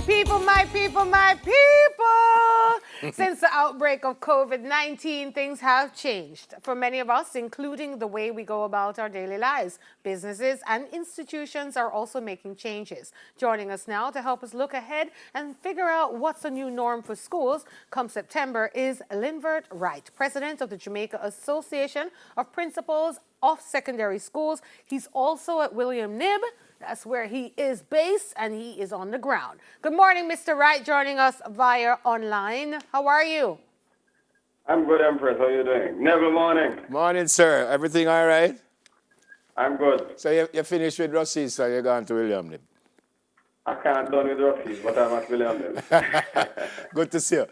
My people, my people! Since the outbreak of COVID-19, things have changed for many of us, including the way we go about our daily lives. Businesses and institutions are also making changes. Joining us now to help us look ahead and figure out what's the new norm for schools come September is Linvern Wright, president of the Jamaica Association of Principals of Secondary Schools. He's also at William Nib. That's where he is based, and he is on the ground. Good morning, Mr. Wright, joining us via online. How are you? I'm good, Empress. How are you doing? Neville, morning. Morning, sir. Everything all right? I'm good. So you finished with Rossi's, so you're going to William Nib. I can't done with Rossi's, but I'm at William Nib. Good to see you.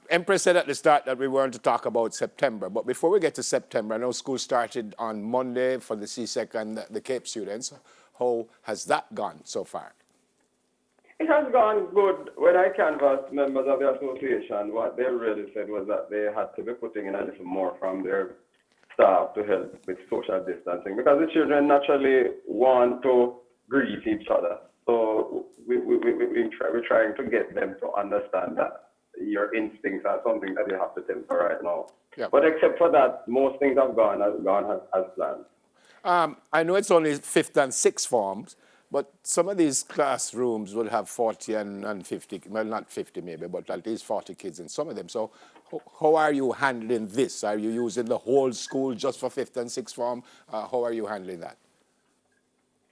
Empress said at the start that we weren't to talk about September, but before we get to September, I know school started on Monday for the CSEC and the Cape students. How has that gone so far? It has gone good. When I canvassed members of the association, what they really said was that they had to be putting in a little more from their staff to help with social distancing, because the children naturally want to greet each other. So we're trying to get them to understand that your instincts are something that you have to temper right now. Yep. But except for that, most things have gone as planned. I know it's only 5th and 6th forms, but some of these classrooms will have 40 and 50, well, not 50 maybe, but at least 40 kids in some of them. So how are you handling this? Are you using the whole school just for 5th and 6th form? How are you handling that?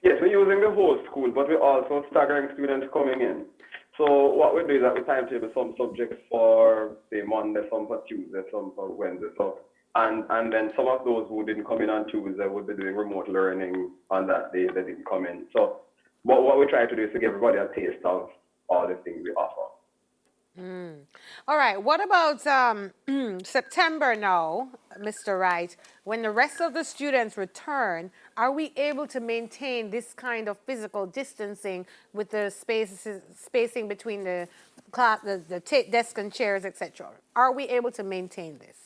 Yes, we're using the whole school, but we're also staggering students coming in. So what we do is that we timetable some subjects for, say, Monday, some for Tuesday, some for Wednesday. So And then some of those who didn't come in on Tuesday would be doing remote learning on that day. They didn't come in. So what we try to do is to give everybody a taste of all the things we offer. All right. What about September now, Mr. Wright? When the rest of the students return, are we able to maintain this kind of physical distancing with the spacing between the class, the desk and chairs, etc.? Are we able to maintain this?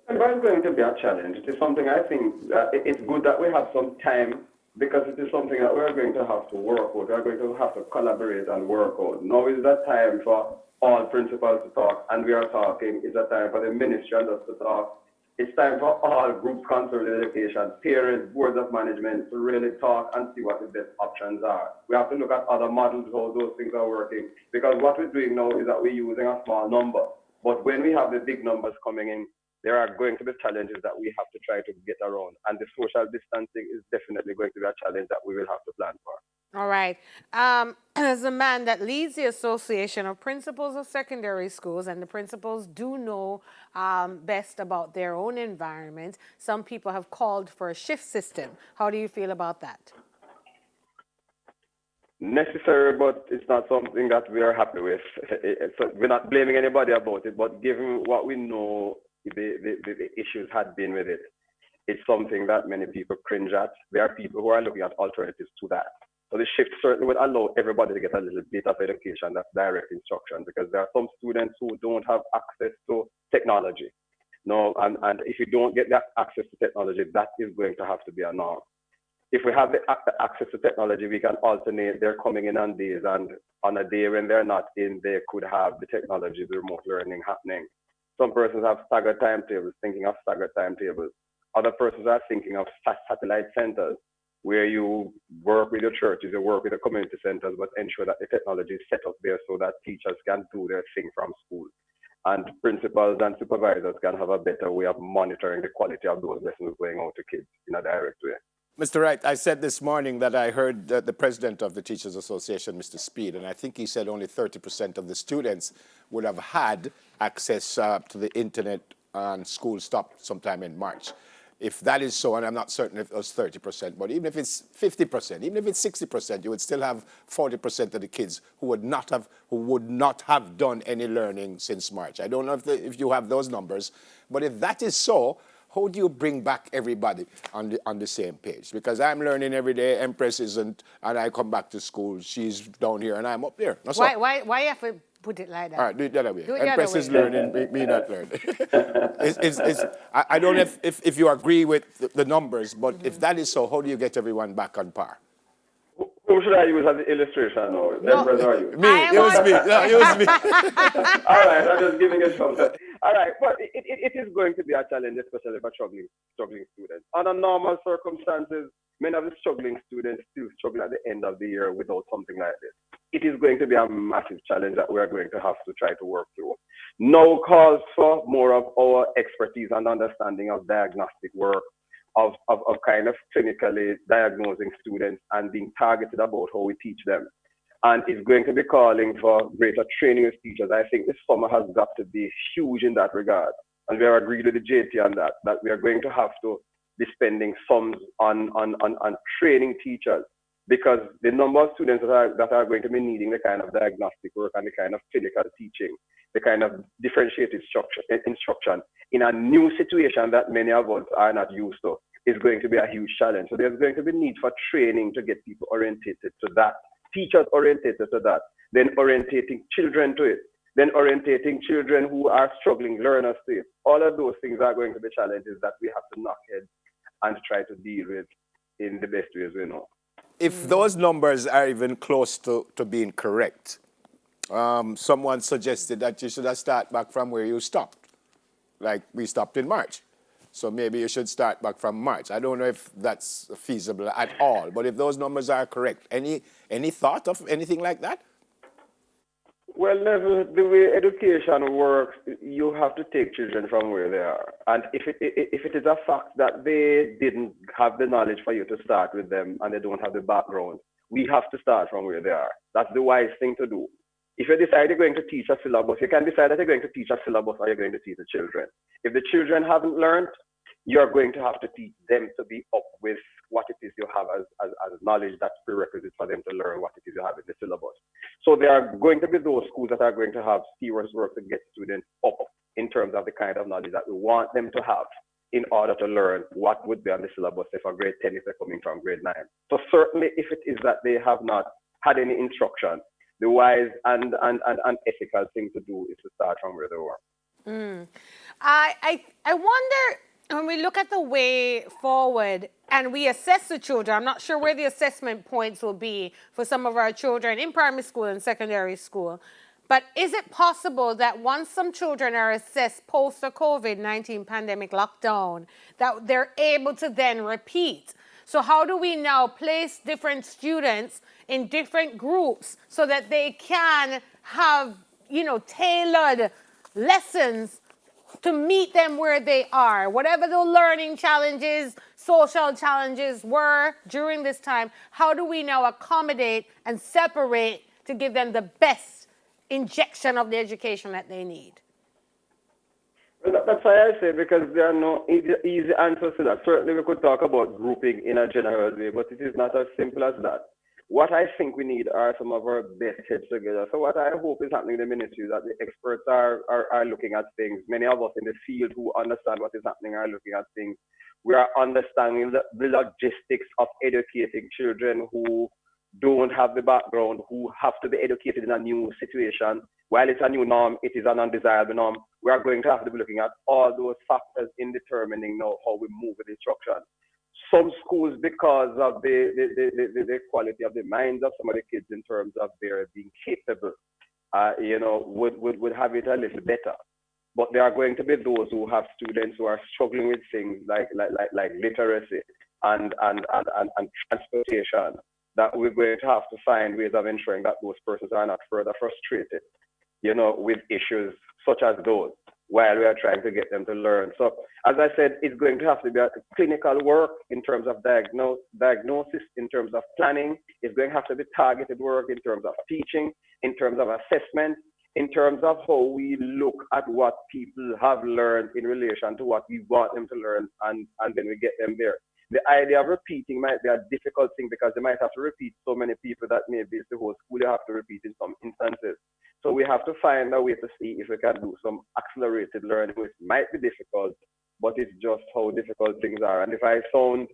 It's going to be a challenge. It is something I think that it's good that we have some time, because it is something that we're going to have to work with. We're going to have to collaborate and work out. Now is the time for all principals to talk, and we are talking. It's a time for the ministry and us to talk. It's time for all groups concerned with education, parents, boards of management to really talk and see what the best options are. We have to look at other models, how those things are working, because what we're doing now is that we're using a small number. But when we have the big numbers coming in, there are going to be challenges that we have to try to get around. And the social distancing is definitely going to be a challenge that we will have to plan for. All right. As a man that leads the Association of Principals of Secondary Schools, and the principals do know best about their own environment, some people have called for a shift system. How do you feel about that? Necessary, but it's not something that we are happy with. We're not blaming anybody about it, but given what we know, the issues had been with it, it's something that many people cringe at. There are people who are looking at alternatives to that. So the shift certainly would allow everybody to get a little bit of education, that's direct instruction, because there are some students who don't have access to technology. No, and if you don't get that access to technology, that is going to have to be a norm. If we have the access to technology, we can alternate. They're coming in on days, and on a day when they're not in, they could have the technology, the remote learning happening. Some persons have staggered timetables, thinking of staggered timetables. Other persons are thinking of satellite centers, where you work with your churches, you work with the community centers, but ensure that the technology is set up there so that teachers can do their thing from school. And principals and supervisors can have a better way of monitoring the quality of those lessons going out to kids in a direct way. Mr. Wright, I said this morning that I heard the president of the Teachers Association, Mr. Speed, and I think he said only 30% of the students would have had access to the internet, and school stopped sometime in March. If that is so, and I'm not certain if it was 30%, but even if it's 50%, even if it's 60%, you would still have 40% of the kids who would not have done any learning since March. I don't know if you have those numbers, but if that is so, how do you bring back everybody on the same page? Because I'm learning every day, Empress isn't, and I come back to school, she's down here and I'm up there. No, so. Why you have to put it like that? All right, do it the other way. Empress is learning, me not learning. I don't know if you agree with the numbers, but if that is so, how do you get everyone back on par? We Who should I use as the illustration now? No, Empress or you? Me, I am it was on. me. No, it was me. All right, I'm just giving it some. All right, but it is going to be a challenge, especially for struggling students. Under normal circumstances, many of the struggling students still struggle at the end of the year without something like this. It is going to be a massive challenge that we are going to have to try to work through. Now calls for more of our expertise and understanding of diagnostic work, of kind of clinically diagnosing students and being targeted about how we teach them. And it's going to be calling for greater training of teachers. I think this summer has got to be huge in that regard. And we are agreed with the JT on that we are going to have to be spending sums on training teachers, because the number of students that are going to be needing the kind of diagnostic work and the kind of clinical teaching, the kind of differentiated instruction in a new situation that many of us are not used to is going to be a huge challenge. So there's going to be need for training to get people orientated to that, teachers orientated to that, then orientating children to it, then orientating children who are struggling learners to it. All of those things are going to be challenges that we have to knock heads and try to deal with in the best ways we know. If those numbers are even close to being correct, someone suggested that you should have started back from where you stopped. Like we stopped in March. So maybe you should start back from March. I don't know if that's feasible at all, but if those numbers are correct, any thought of anything like that? Well, Neville, the way education works, you have to take children from where they are. And if it is a fact that they didn't have the knowledge for you to start with them and they don't have the background, we have to start from where they are. That's the wise thing to do. If you decide you're going to teach a syllabus, you can decide that you're going to teach a syllabus or you're going to teach the children. If the children haven't learned, you're going to have to teach them to be up with what it is you have as knowledge that's prerequisite for them to learn what it is you have in the syllabus. So there are going to be those schools that are going to have serious work to get students up in terms of the kind of knowledge that we want them to have in order to learn what would be on the syllabus if for grade 10 if they're coming from grade 9. So certainly if it is that they have not had any instruction, the wise and ethical thing to do is to start from where they were. I wonder, when we look at the way forward and we assess the children, I'm not sure where the assessment points will be for some of our children in primary school and secondary school, but is it possible that once some children are assessed post the COVID-19 pandemic lockdown, that they're able to then repeat? So how do we now place different students in different groups so that they can have, tailored lessons to meet them where they are? Whatever the learning challenges, social challenges were during this time, how do we now accommodate and separate to give them the best injection of the education that they need? Well, that's why I say, because there are no easy answers to that. Certainly we could talk about grouping in a general way, but it is not as simple as that. What I think we need are some of our best heads together. So what I hope is happening in the ministry is that the experts are looking at things. Many of us in the field who understand what is happening are looking at things. We are understanding the logistics of educating children who don't have the background, who have to be educated in a new situation. While it's a new norm, it is an undesirable norm. We are going to have to be looking at all those factors in determining now how we move with instruction. Some schools, because of the quality of the minds of some of the kids in terms of their being capable, would have it a little better. But there are going to be those who have students who are struggling with things like literacy and transportation, that we're going to have to find ways of ensuring that those persons are not further frustrated, with issues such as those, while we are trying to get them to learn. So, as I said, it's going to have to be a clinical work in terms of diagnosis, in terms of planning. It's going to have to be targeted work in terms of teaching, in terms of assessment, in terms of how we look at what people have learned in relation to what we want them to learn, and then we get them there. The idea of repeating might be a difficult thing because they might have to repeat so many people that maybe it's the whole school they have to repeat in some instances. So we have to find a way to see if we can do some accelerated learning, which might be difficult, but it's just how difficult things are. And if I sound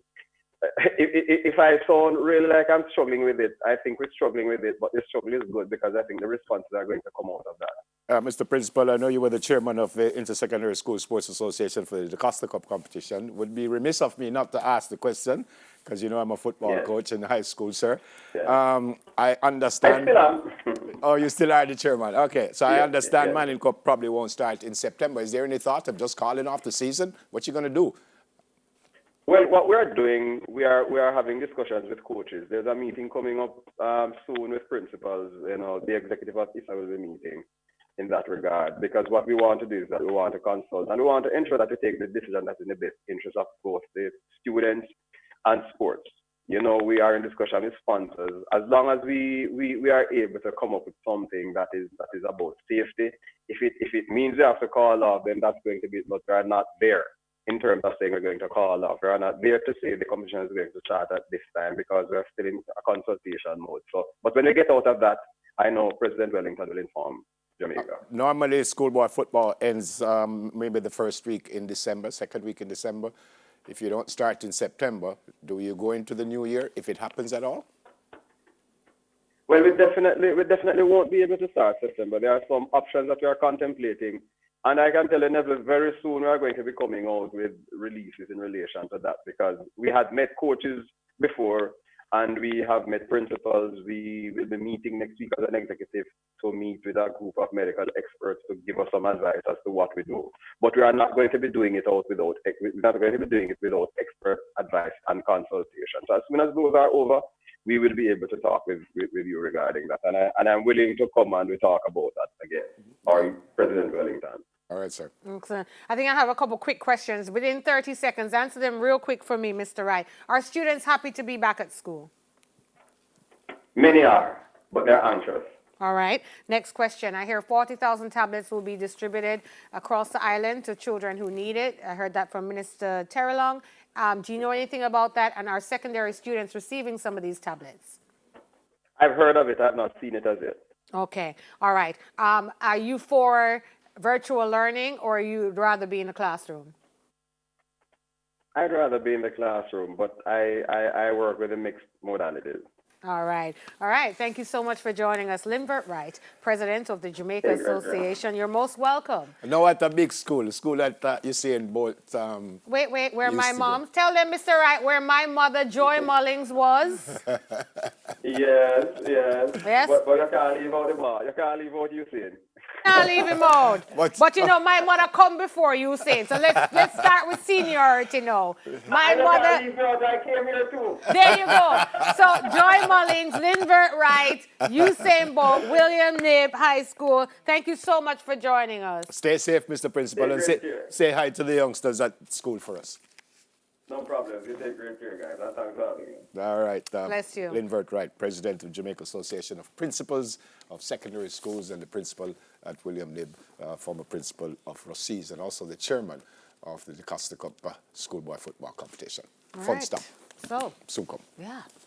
really like I'm struggling with it, I think we're struggling with it, but the struggle is good because I think the responses are going to come out of that. Mr. Principal, I know you were the chairman of the Intersecondary School Sports Association for the Costa Cup competition. Would be remiss of me not to ask the question, because you know I'm a football Yes. coach in high school, sir. Yeah. I I understand. still am. Oh, you still are the chairman. Okay, so I Yes, understand yes. Manning Cup probably won't start in September. Is there any thought of just calling off the season? What you going to do? Well, what we're doing, we are having discussions with coaches. There's a meeting coming up soon with principals. You know, the executive officer will be meeting in that regard, because what we want to do is that we want to consult and we want to ensure that we take the decision that's in the best interest of both the students and sports. You know, we are in discussion with sponsors. As long as we are able to come up with something that is about safety, if it means we have to call off, then that's going to be, but we are not there in terms of saying we're going to call off. We are not there to say the commission is going to start at this time, because we're still in a consultation mode. So, but when we get out of that, I know President Wellington will inform Jamaica. Normally, schoolboy football ends maybe the first week in December, second week in December. If you don't start in September, do you go into the new year if it happens at all? Well, we definitely won't be able to start September. There are some options that we are contemplating, and I can tell you, Neville, very soon we are going to be coming out with releases in relation to that, because we had met coaches before, and we have met principals. We will be meeting next week as an executive to meet with a group of medical experts to give us some advice as to what we do. But we are not going to be doing it without expert advice and consultation. So as soon as those are over, we will be able to talk with you regarding that. And I'm willing to come and we talk about that again, or President Wellington. All right, sir. Excellent. I think I have a couple quick questions. Within 30 seconds, answer them real quick for me, Mr. Wright. Are students happy to be back at school? Many are, but they're anxious. All right. Next question. I hear 40,000 tablets will be distributed across the island to children who need it. I heard that from Minister Terrelong. Do you know anything about that? And are secondary students receiving some of these tablets? I've heard of it. I've not seen it as yet. Okay. All right. Are you for virtual learning, or you'd rather be in the classroom? I'd rather be in the classroom, but I work with a mixed modalities. All right. All right. Thank you so much for joining us. Linvern Wright, President of the Jamaica Association. You're most welcome. No, at a big school, that you see in both. Wait, where my mom? Tell them, Mr. Wright, where my mother, Joy Mullings, was. Yes. Yes? But you can't leave out the bar. You can't leave out Usain. Can't leave him out. But you know, my mother come before Usain. So let's start with seniority now. My mother. Can't leave me out. I came here too. There you go. So Joy Mullings, Linvern Wright, Usain Bolt, William Knibb High School. Thank you so much for joining us. Stay safe, Mr. Principal, and say hi to the youngsters at school for us. No problem. You take great care, guys. That's how it's All right. Bless you. Linvern Wright, President of Jamaica Association of Principals of Secondary Schools, and the principal at William Knibb, former principal of Rossies, and also the chairman of the Costa Cup schoolboy football competition. All Fun right. stuff. So, Soon come. yeah.